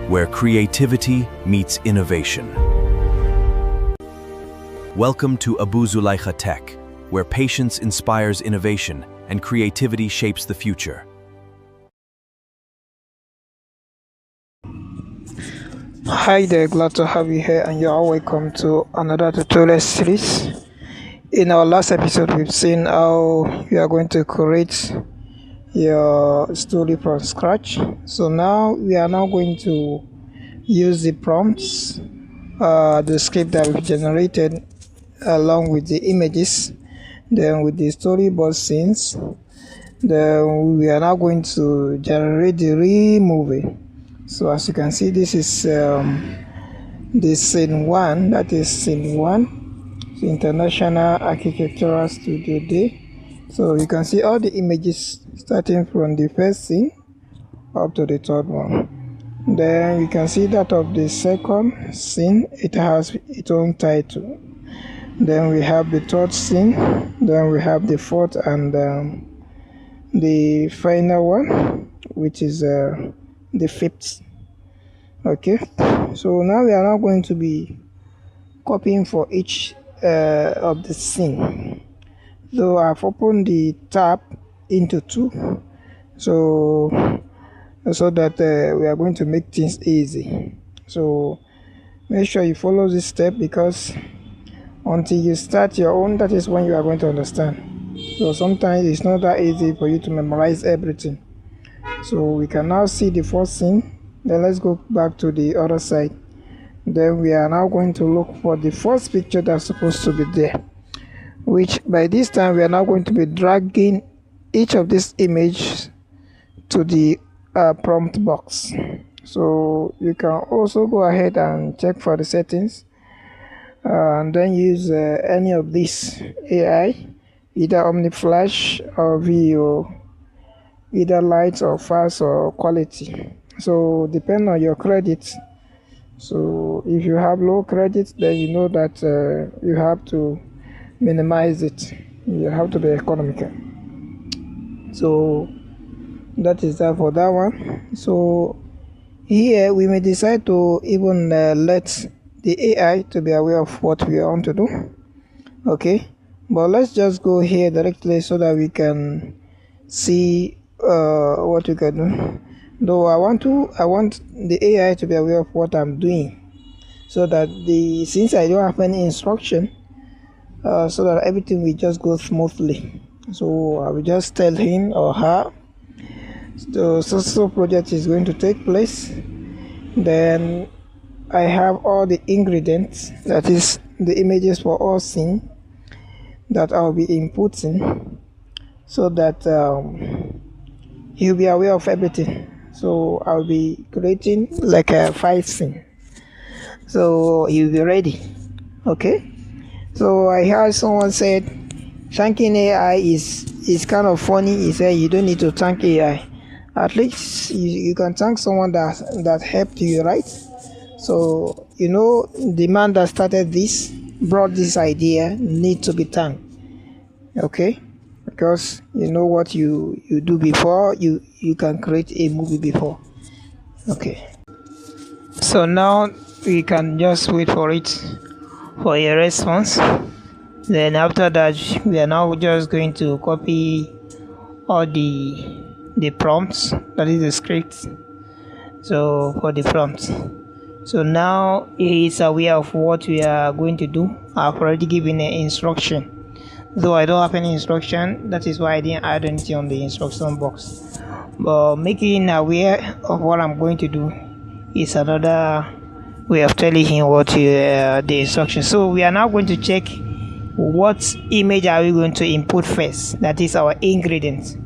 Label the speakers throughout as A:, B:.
A: where creativity meets innovation. Welcome to Abu-Zulaikha Tech, where patience inspires innovation and creativity shapes the future.
B: Hi there, glad to have you here, and you're all welcome to another tutorial series. In our last episode, we've seen how you are going to create your story from scratch. So now we are going to use the prompts, the script that we've generated along with the images, then with the storyboard scenes. Then we are now going to generate the real movie. So as you can see, this is the scene 1, that is scene 1, so International Architectural Studio Day. So you can see all the images starting from the first scene up to the third one. Then you can see that of the second scene, it has its own title. Then we have the third scene, then we have the fourth, and the final one, which is the fifth. Okay, so now we are now going to be copying for each of the scene. So I've opened the tab into 2, so that we are going to make things easy. So make sure you follow this step, because until you start your own, that is when you are going to understand. So sometimes it's not that easy for you to memorize everything. So we can now see the first scene. Then let's go back to the other side. Then we are now going to look for the first picture that's supposed to be there, which by this time we are now going to be dragging each of these images to the prompt box. So you can also go ahead and check for the settings, and then use any of these AI, either OmniFlash or VO, either light or fast or quality. So depend on your credit. So if you have low credit, then you know that you have to minimize it. You have to be economical. So that is that for that one. So here we may decide to even let the AI to be aware of what we want to do. Okay, but let's just go here directly so that we can see what we can do. Though I want the AI to be aware of what I'm doing, so that since I don't have any instruction, so that everything will just go smoothly. So I will just tell him or her the so project is going to take place. Then I have all the ingredients, that is the images for all scenes, that I'll be inputting, so that he'll be aware of everything. So I'll be creating like a 5 scene, so he'll be ready. Okay, so I heard someone said thanking AI is kind of funny. He said you don't need to thank AI. At least you can thank someone that helped you, right? So you know, the man that started this, brought this idea, need to be thanked. Okay, because you know what you do before you can create a movie before. Okay, so now we can just wait for a response. Then after that, we are now just going to copy all the prompts, that is the script. So for the prompts, so now he is aware of what we are going to do. I've already given an instruction. Though I don't have any instruction, that is why I didn't add anything on the instruction box. But making aware of what I'm going to do is another way of telling him what the instruction. So we are now going to check what image are we going to input first, that is our ingredients.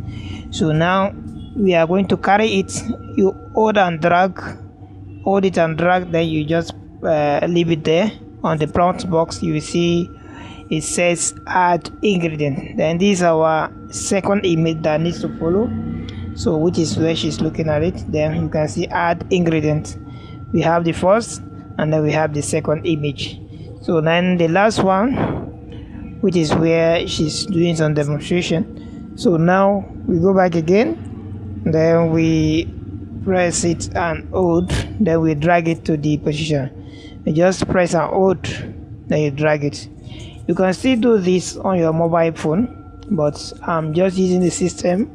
B: So now we are going to carry it. You hold it and drag, then you just leave it there. On the prompt box you will see it says add ingredient. Then this is our second image that needs to follow, so which is where she's looking at it. Then you can see add ingredient. We have the first, and then we have the second image. So then the last one, which is where she's doing some demonstration. So now we go back again, then we press it and hold, then we drag it to the position. You just press and hold, then you drag it. You can still do this on your mobile phone, but I'm just using the system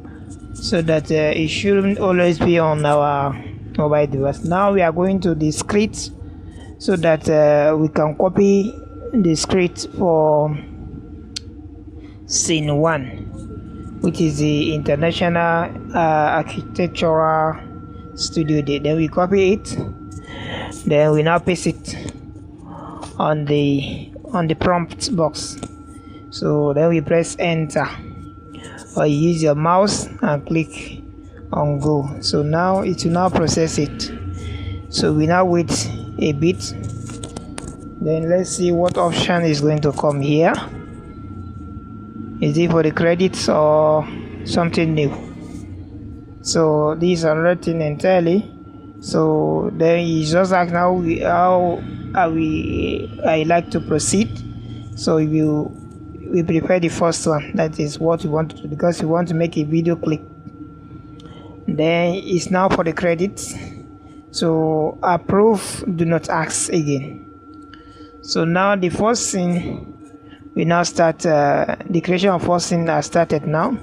B: so that it shouldn't always be on our mobile device. Now we are going to the script so that we can copy the script for scene 1, which is the International Architectural Studio Day. Then we copy it, then we now paste it on the prompt box. So then we press enter, or you use your mouse and click on go. So now it will now process it. So we now wait a bit, then let's see what option is going to come here. Is it for the credits or something new? So this is another thing entirely. So then you just ask now how I like to proceed. So we prepare the first one, that is what we want to do, because we want to make a video clip. Then it's now for the credits. So approve, do not ask again. So now the first scene, we now start the creation of first scene has started now.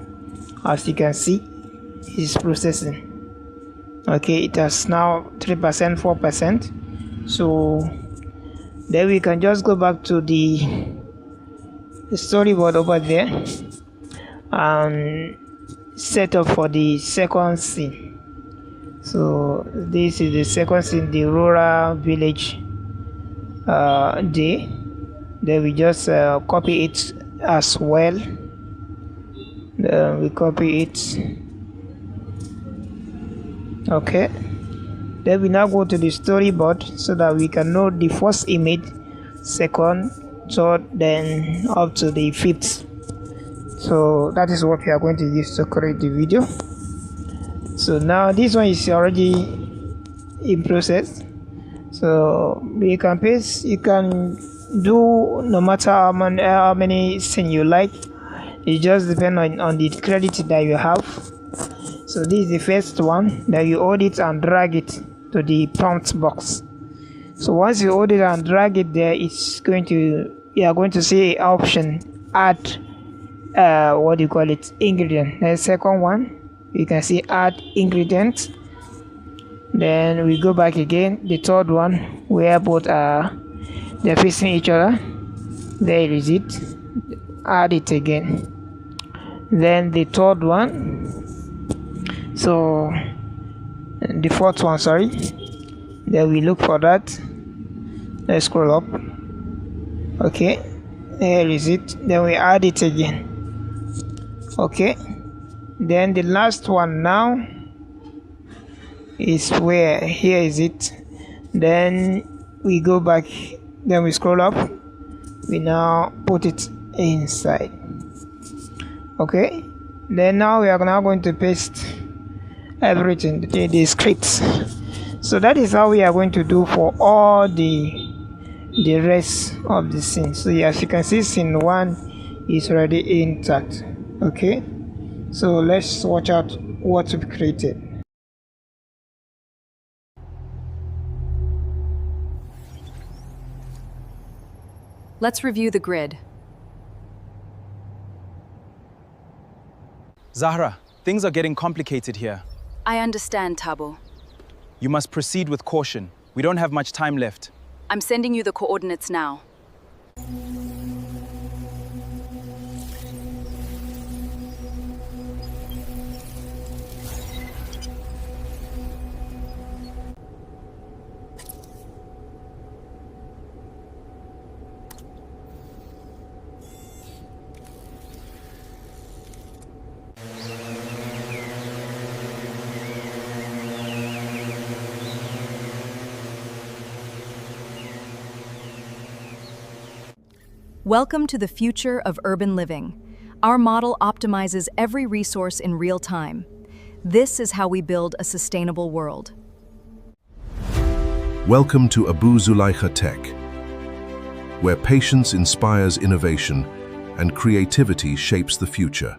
B: As you can see, it's processing. Okay, it has now 3%, 4%. So then we can just go back to the storyboard over there and set up for the second scene. So this is the second scene, the rural village day. Then we just copy it as well. We copy it. Okay, then we now go to the storyboard so that we can know the first image, second, third, then up to the fifth. So that is what we are going to use to create the video. So now this one is already in process, so you can paste, you can do no matter how many scenes you like. It just depends on the credit that you have. So this is the first one, that you hold it and drag it to the prompt box. So once you hold it and drag it there, it's going to, you are going to see an option, add what do you call it, ingredient. The second one, you can see add ingredient. Then we go back again, the third one, where both are they're facing each other. There is it, add it again. Then the third one, so the fourth one, sorry, then we look for that. Let's scroll up. Okay, there is it, then we add it again. Okay, then the last one now is where, here is it. Then we go back, then we scroll up, we now put it inside. Okay, then now we are now going to paste everything, the scripts. So that is how we are going to do for all the rest of the scenes. So as you can see, scene 1 is already intact. Okay, so let's watch out what we've created.
C: Let's review the grid.
D: Zahra, things are getting complicated here.
C: I understand, Tabo.
D: You must proceed with caution. We don't have much time left.
C: I'm sending you the coordinates now. Welcome to the future of urban living. Our model optimizes every resource in real time. This is how we build a sustainable world.
E: Welcome to Abu-Zulaikha Tech, where patience inspires innovation and creativity shapes the future.